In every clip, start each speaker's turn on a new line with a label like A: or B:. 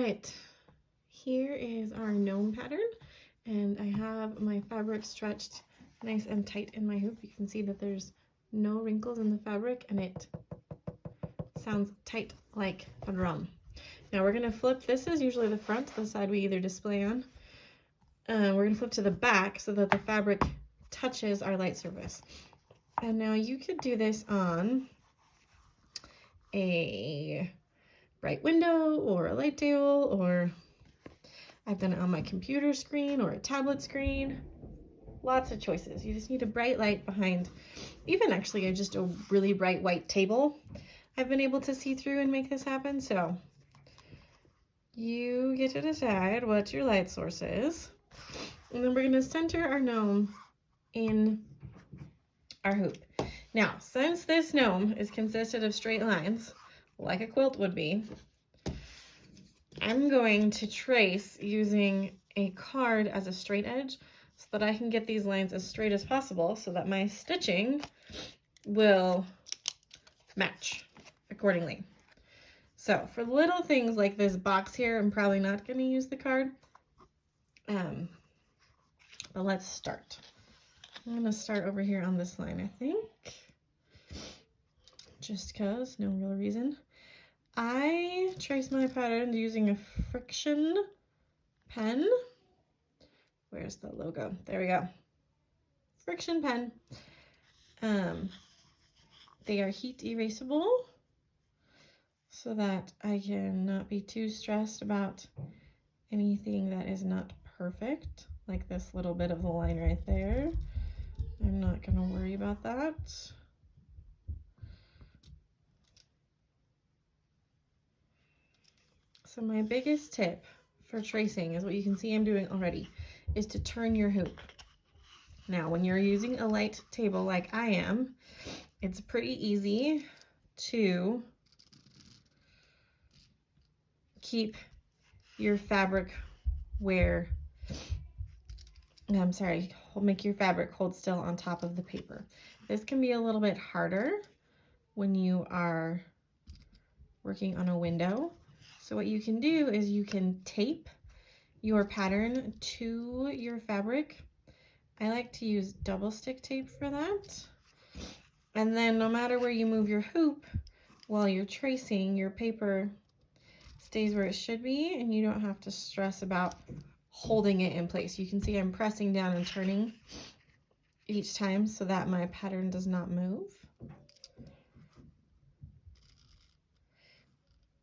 A: right, here is our gnome pattern, and I have my fabric stretched nice and tight in my hoop. You can see that there's no wrinkles in the fabric and it sounds tight like a drum. Now we're going to flip. This is usually the front, the side we either display on. We're going to flip to the back so that the fabric touches our light surface. And now you could do this on a bright window or a light table, or I've done it on my computer screen or a tablet screen. Lots of choices. You just need a bright light behind, even actually just a really bright white table. I've been able to see through and make this happen. So you get to decide what your light source is. And then we're going to center our gnome in our hoop. Now, since this gnome is consisted of straight lines, like a quilt would be, I'm going to trace using a card as a straight edge so that I can get these lines as straight as possible so that my stitching will match accordingly. So for little things like this box here, I'm probably not going to use the card. But let's start. I'm going to start over here on this line, I think. Just because, no real reason. I trace my pattern using a friction pen. Where's the logo? There we go. Friction pen. They are heat erasable so that I can not be too stressed about anything that is not perfect, like this little bit of the line right there. I'm not going to worry about that. So my biggest tip for tracing is what you can see I'm doing already, is to turn your hoop. Now, when you're using a light table like I am, it's pretty easy to keep your fabric where, make your fabric hold still on top of the paper. This can be a little bit harder when you are working on a window. So what you can do is you can tape your pattern to your fabric. I like to use double stick tape for that. And then no matter where you move your hoop while you're tracing, your paper stays where it should be and you don't have to stress about holding it in place. You can see I'm pressing down and turning each time so that my pattern does not move.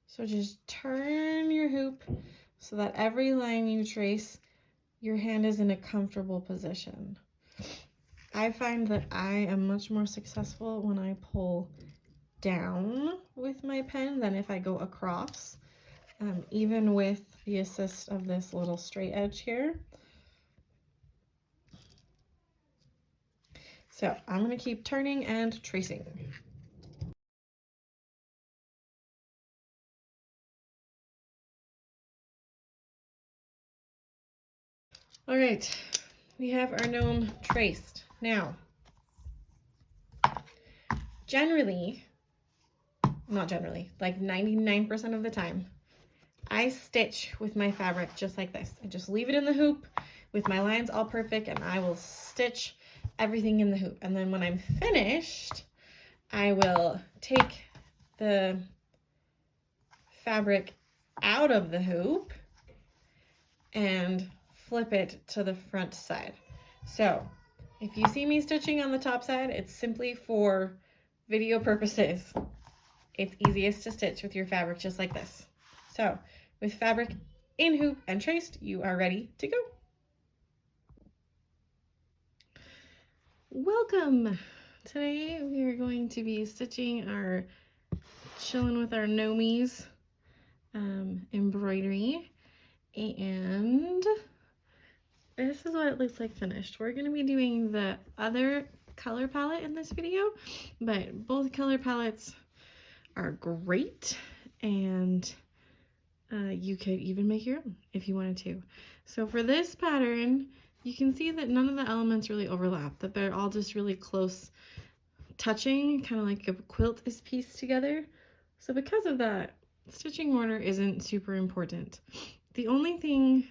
A: So just turn your hoop so that every line you trace, your hand is in a comfortable position. I find that I am much more successful when I pull down with my pen than if I go across, even with the assist of this little straight edge here. So I'm going to keep turning and tracing. All right, we have our gnome traced. Now, like 99% of the time, I stitch with my fabric just like this. I just leave it in the hoop with my lines all perfect and I will stitch everything in the hoop. And then when I'm finished, I will take the fabric out of the hoop and flip it to the front side. So if you see me stitching on the top side, it's simply for video purposes. It's easiest to stitch with your fabric just like this. So with fabric in hoop and traced, you are ready to go. Welcome! Today we are going to be stitching our Chillin' With Our Gnomies embroidery, and this is what it looks like finished. We're going to be doing the other color palette in this video, but both color palettes are great, and you could even make your own if you wanted to. So for this pattern, you can see that none of the elements really overlap, that they're all just really close touching, kind of like a quilt is pieced together. So because of that, stitching order isn't super important. The only thing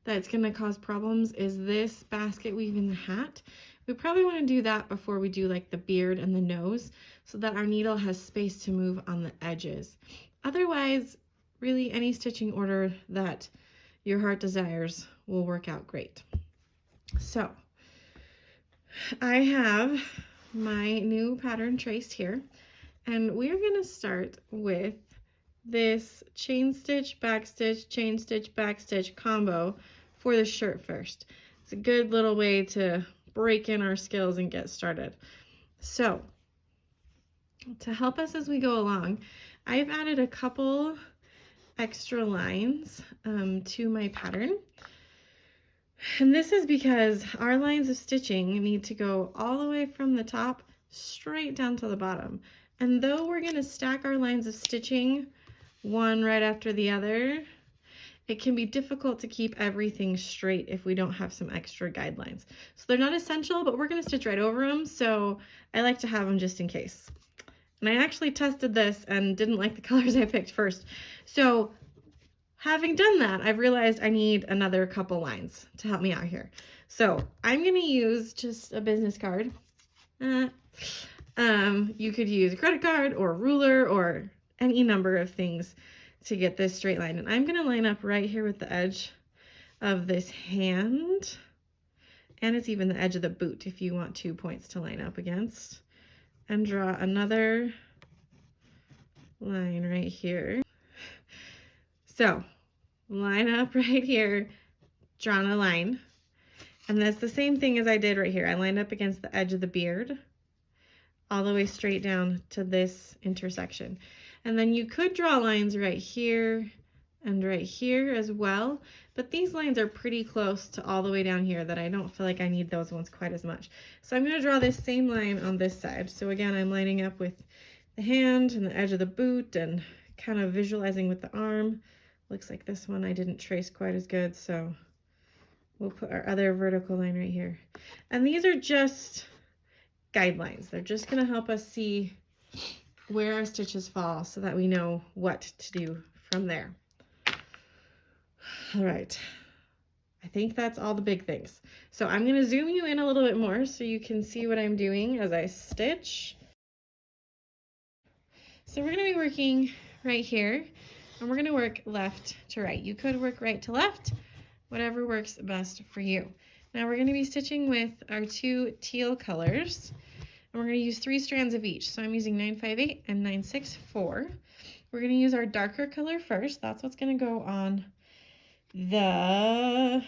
A: that's going to cause problems is this basket weaving the hat. We probably want to do that before we do like the beard and the nose so that our needle has space to move on the edges. Otherwise, really any stitching order that your heart desires will work out great. So I have my new pattern traced here, and we're going to start with this chain stitch, back stitch combo for the shirt first. It's a good little way to break in our skills and get started. So to help us as we go along, I've added a couple extra lines to my pattern. And this is because our lines of stitching need to go all the way from the top straight down to the bottom. And though we're going to stack our lines of stitching one right after the other, it can be difficult to keep everything straight if we don't have some extra guidelines. So they're not essential, but we're going to stitch right over them, so I like to have them just in case. And I actually tested this and didn't like the colors I picked first. So having done that, I've realized I need another couple lines to help me out here. So I'm going to use just a business card. You could use a credit card or a ruler or any number of things to get this straight line. And I'm going to line up right here with the edge of this hand. And it's even the edge of the boot if you want 2 points to line up against. And draw another line right here. So line up right here, drawn a line. And that's the same thing as I did right here. I lined up against the edge of the beard all the way straight down to this intersection. And then you could draw lines right here and right here as well, but these lines are pretty close to all the way down here that I don't feel like I need those ones quite as much. So I'm going to draw this same line on this side. So again, I'm lining up with the hand and the edge of the boot and kind of visualizing with the arm. Looks like this one I didn't trace quite as good, so we'll put our other vertical line right here. And these are just guidelines. They're just going to help us see where our stitches fall so that we know what to do from there. All right, I think that's all the big things. So I'm going to zoom you in a little bit more so you can see what I'm doing as I stitch. So we're going to be working right here, and we're going to work left to right. You could work right to left, whatever works best for you. Now we're going to be stitching with our 2 teal colors, and we're going to use 3 strands of each. So I'm using 958 and 964. We're going to use our darker color first. That's what's going to go on that's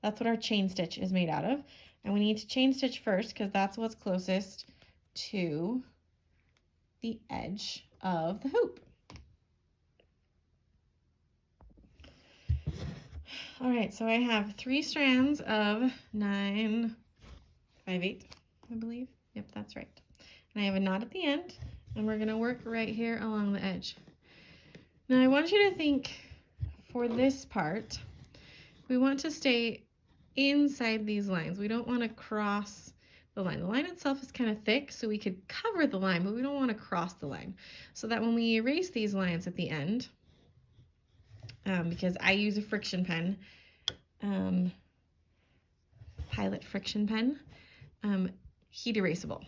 A: what our chain stitch is made out of. And we need to chain stitch first because that's what's closest to the edge of the hoop. All right, so I have 3 strands of 958, I believe. Yep, that's right. And I have a knot at the end, and we're gonna work right here along the edge. Now I want you to think for this part, we want to stay inside these lines. We don't want to cross the line. The line itself is kind of thick, so we could cover the line, but we don't want to cross the line. So that when we erase these lines at the end, because I use a friction pen, Pilot friction pen, heat erasable.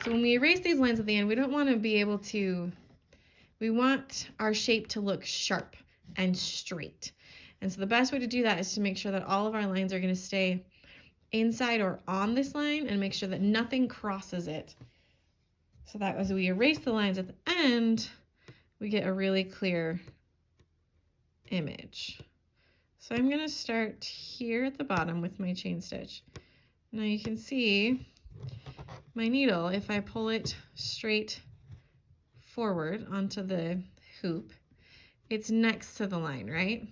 A: So when we erase these lines at the end, we don't want to be able to, we want our shape to look sharp and straight. And so the best way to do that is to make sure that all of our lines are going to stay inside or on this line and make sure that nothing crosses it. So that as we erase the lines at the end, we get a really clear image. So I'm going to start here at the bottom with my chain stitch. Now you can see my needle, if I pull it straight forward onto the hoop, it's next to the line, right?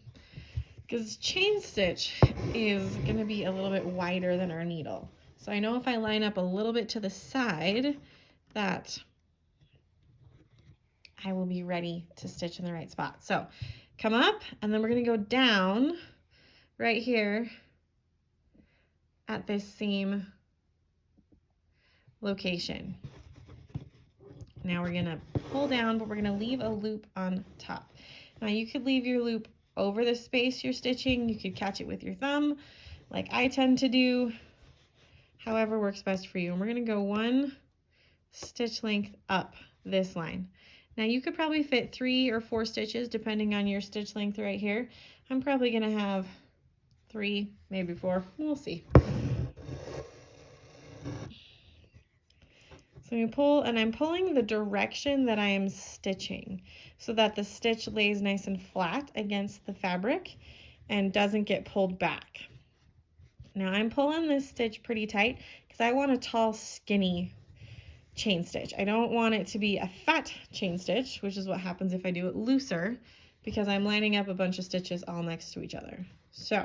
A: Because chain stitch is going to be a little bit wider than our needle. So I know if I line up a little bit to the side that I will be ready to stitch in the right spot. So come up, and then we're going to go down right here at this same location. Now we're gonna pull down, but we're gonna leave a loop on top. Now you could leave your loop over the space you're stitching. You could catch it with your thumb, like I tend to do, however works best for you. And we're gonna go 1 stitch length up this line. Now you could probably fit 3 or 4 stitches depending on your stitch length right here. I'm probably gonna have 3, maybe 4, we'll see. So you pull, and I'm pulling the direction that I am stitching so that the stitch lays nice and flat against the fabric and doesn't get pulled back. Now I'm pulling this stitch pretty tight because I want a tall, skinny chain stitch. I don't want it to be a fat chain stitch, which is what happens if I do it looser, because I'm lining up a bunch of stitches all next to each other. So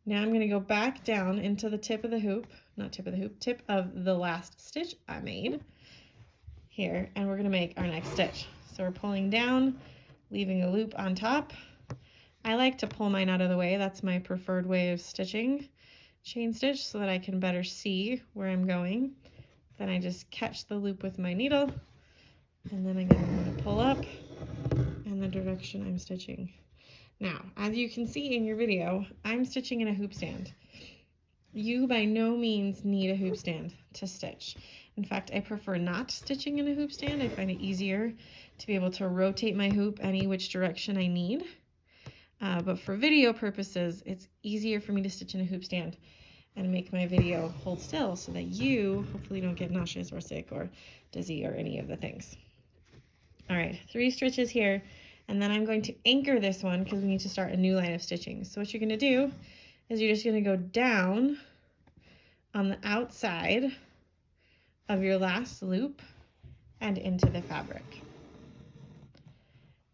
A: now I'm going to go back down into the tip of the hoop, not tip of the hoop, tip of the last stitch I made here, and we're going to make our next stitch. So we're pulling down, leaving a loop on top. I like to pull mine out of the way. That's my preferred way of stitching chain stitch so that I can better see where I'm going. Then I just catch the loop with my needle, and then again I'm going to pull up in the direction I'm stitching. Now, as you can see in your video, I'm stitching in a hoop stand. You by no means need a hoop stand to stitch. In fact, I prefer not stitching in a hoop stand. I find it easier to be able to rotate my hoop any which direction I need. But for video purposes, it's easier for me to stitch in a hoop stand and make my video hold still so that you hopefully don't get nauseous or sick or dizzy or any of the things. All right, 3 stitches here, and then I'm going to anchor this one because we need to start a new line of stitching. So what you're going to do is you're just going to go down on the outside of your last loop and into the fabric.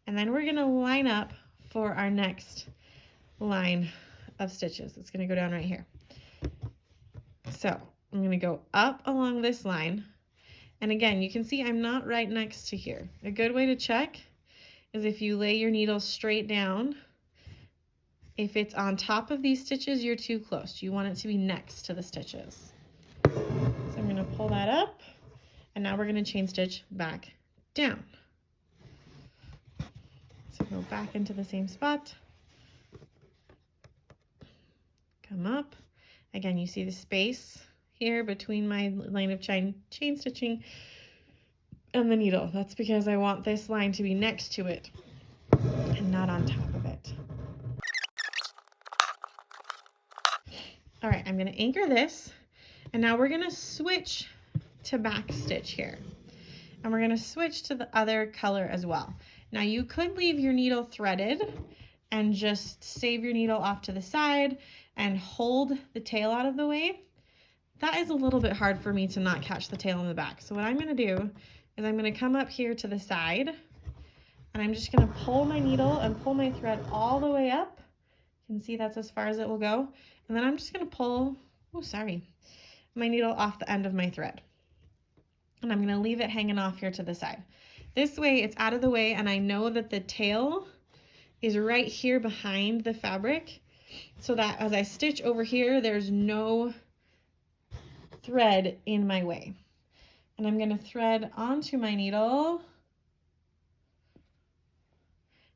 A: And then we're going to line up for our next line of stitches. It's going to go down right here. So I'm going to go up along this line. And again, you can see I'm not right next to here. A good way to check is if you lay your needle straight down. If it's on top of these stitches, you're too close. You want it to be next to the stitches. So I'm going to pull that up, and now we're going to chain stitch back down. So go back into the same spot. Come up. Again, you see the space here between my line of chain stitching and the needle. That's because I want this line to be next to it and not on top of it. All right, I'm going to anchor this, and now we're going to switch to backstitch here. And we're going to switch to the other color as well. Now you could leave your needle threaded and just save your needle off to the side and hold the tail out of the way. That is a little bit hard for me to not catch the tail in the back. So what I'm going to do is I'm going to come up here to the side, and I'm just going to pull my needle and pull my thread all the way up. You can see that's as far as it will go. And then I'm just going to pull, my needle off the end of my thread. And I'm going to leave it hanging off here to the side. This way it's out of the way, and I know that the tail is right here behind the fabric, so that as I stitch over here, there's no thread in my way. And I'm going to thread onto my needle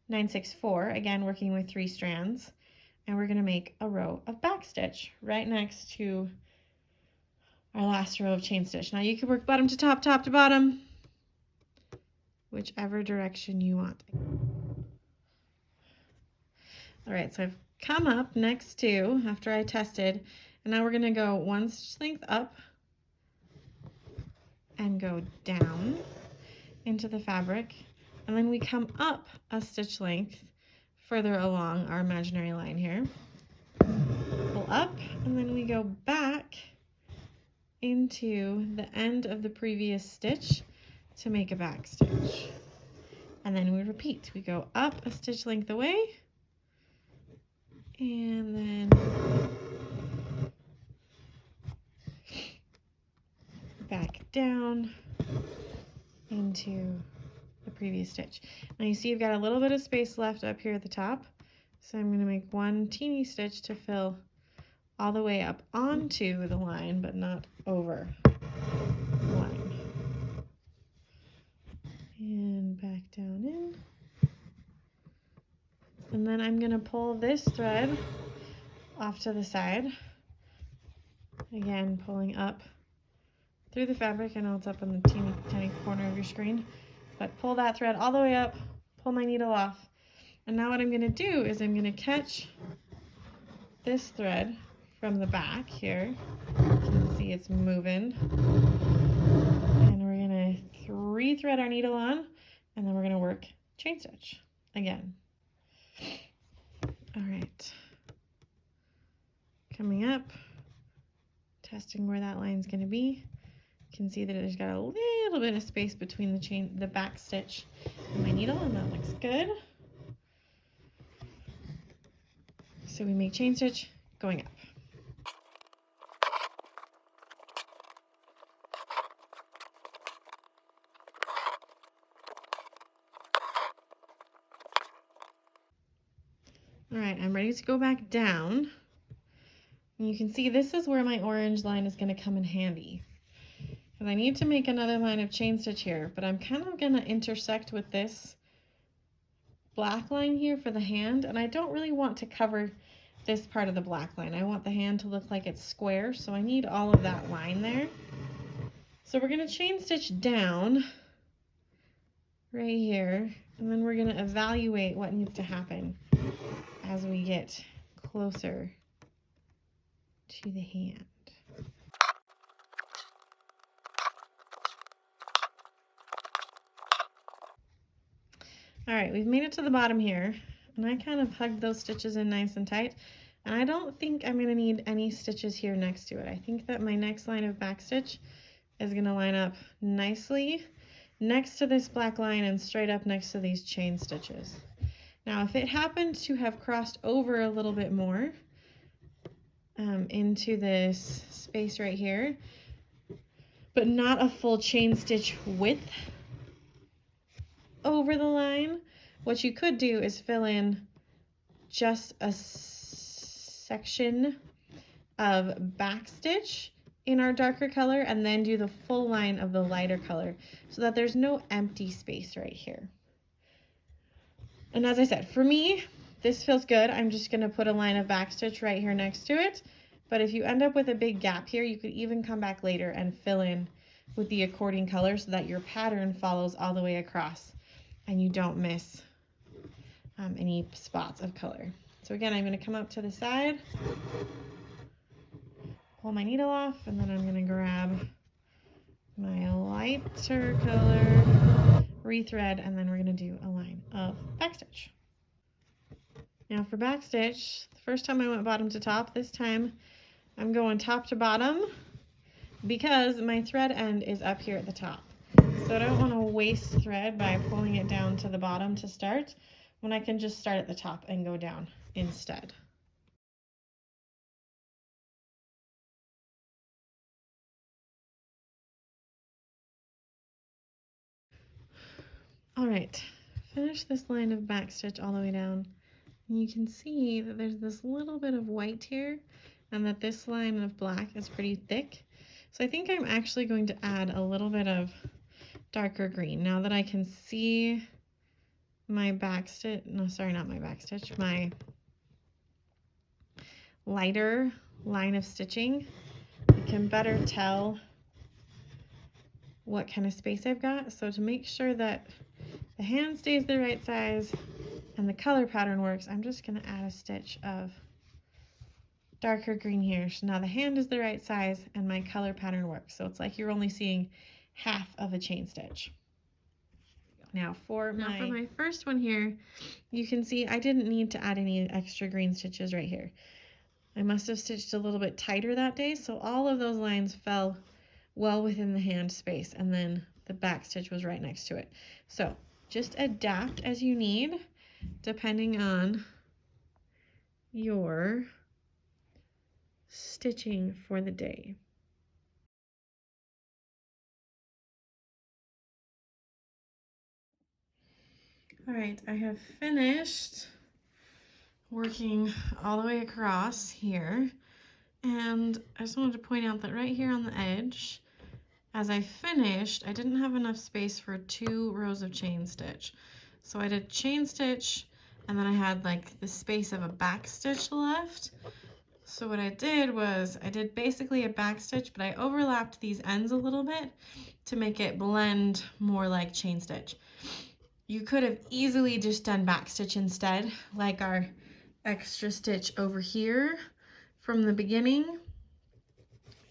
A: 964, again working with 3 strands, and we're going to make a row of backstitch right next to our last row of chain stitch. Now you can work bottom to top, top to bottom, whichever direction you want. All right, so I've come up next to, after I tested, and now we're going to go 1 stitch length up and go down into the fabric, and then we come up a stitch length further along our imaginary line here. Pull up, and then we go back into the end of the previous stitch to make a back stitch. And then we repeat. We go up a stitch length away, and then back down into the previous stitch. Now you see you've got a little bit of space left up here at the top, so I'm going to make 1 teeny stitch to fill all the way up onto the line, but not over the line. and back down in. And then I'm going to pull this thread off to the side. Again, pulling up through the fabric. I know it's up in the teeny tiny corner of your screen, but pull that thread all the way up, pull my needle off. And now what I'm going to do is I'm going to catch this thread from the back here. You can see it's moving. And we're going to re-thread our needle on, and then we're going to work chain stitch again. All right. Coming up, testing where that line's going to be. You can see that it's got a little bit of space between the back stitch and my needle, and that looks good. So we make chain stitch going up. All right, I'm ready to go back down. And you can see this is where my orange line is going to come in handy. Because I need to make another line of chain stitch here, but I'm kind of going to intersect with this black line here for the hand, and I don't really want to cover this part of the black line. I want the hand to look like it's square, so I need all of that line there. So we're going to chain stitch down right here, and then we're going to evaluate what needs to happen as we get closer to the hand. All right, we've made it to the bottom here, and I kind of hugged those stitches in nice and tight, and I don't think I'm going to need any stitches here next to it. I think that my next line of backstitch is going to line up nicely next to this black line and straight up next to these chain stitches. Now, if it happened to have crossed over a little bit more into this space right here, but not a full chain stitch width over the line, what you could do is fill in just a section of backstitch in our darker color and then do the full line of the lighter color so that there's no empty space right here. And as I said, for me, this feels good. I'm just going to put a line of backstitch right here next to it. But if you end up with a big gap here, you could even come back later and fill in with the according color so that your pattern follows all the way across and you don't miss any spots of color. So again, I'm going to come up to the side, pull my needle off, and then I'm going to grab my lighter color, rethread, and then we're going to do a line of backstitch. Now for backstitch, the first time I went bottom to top, this time I'm going top to bottom because my thread end is up here at the top. So I don't want to waste thread by pulling it down to the bottom to start when I can just start at the top and go down instead. All right, finish this line of backstitch all the way down. And you can see that there's this little bit of white here and that this line of black is pretty thick. So I think I'm actually going to add a little bit of darker green now that I can see my backstitch, no, sorry, not my backstitch, my lighter line of stitching. I can better tell what kind of space I've got. So to make sure that the hand stays the right size and the color pattern works, I'm just going to add a stitch of darker green here. So now the hand is the right size and my color pattern works. So it's like you're only seeing half of a chain stitch. Now for my first one here, you can see I didn't need to add any extra green stitches right here. I must have stitched a little bit tighter that day, so all of those lines fell well within the hand space, and then the back stitch was right next to it. So just adapt as you need, depending on your stitching for the day. All right, I have finished working all the way across here, and I just wanted to point out that right here on the edge, as I finished, I didn't have enough space for 2 rows of chain stitch. So I did chain stitch, and then I had like the space of a back stitch left. So what I did was I did basically a back stitch, but I overlapped these ends a little bit to make it blend more like chain stitch. You could have easily just done back stitch instead, like our extra stitch over here from the beginning.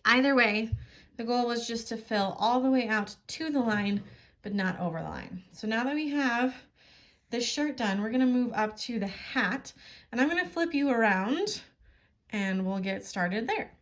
A: Either way, the goal was just to fill all the way out to the line, but not over the line. So now that we have this shirt done, we're gonna move up to the hat, and I'm gonna flip you around and we'll get started there.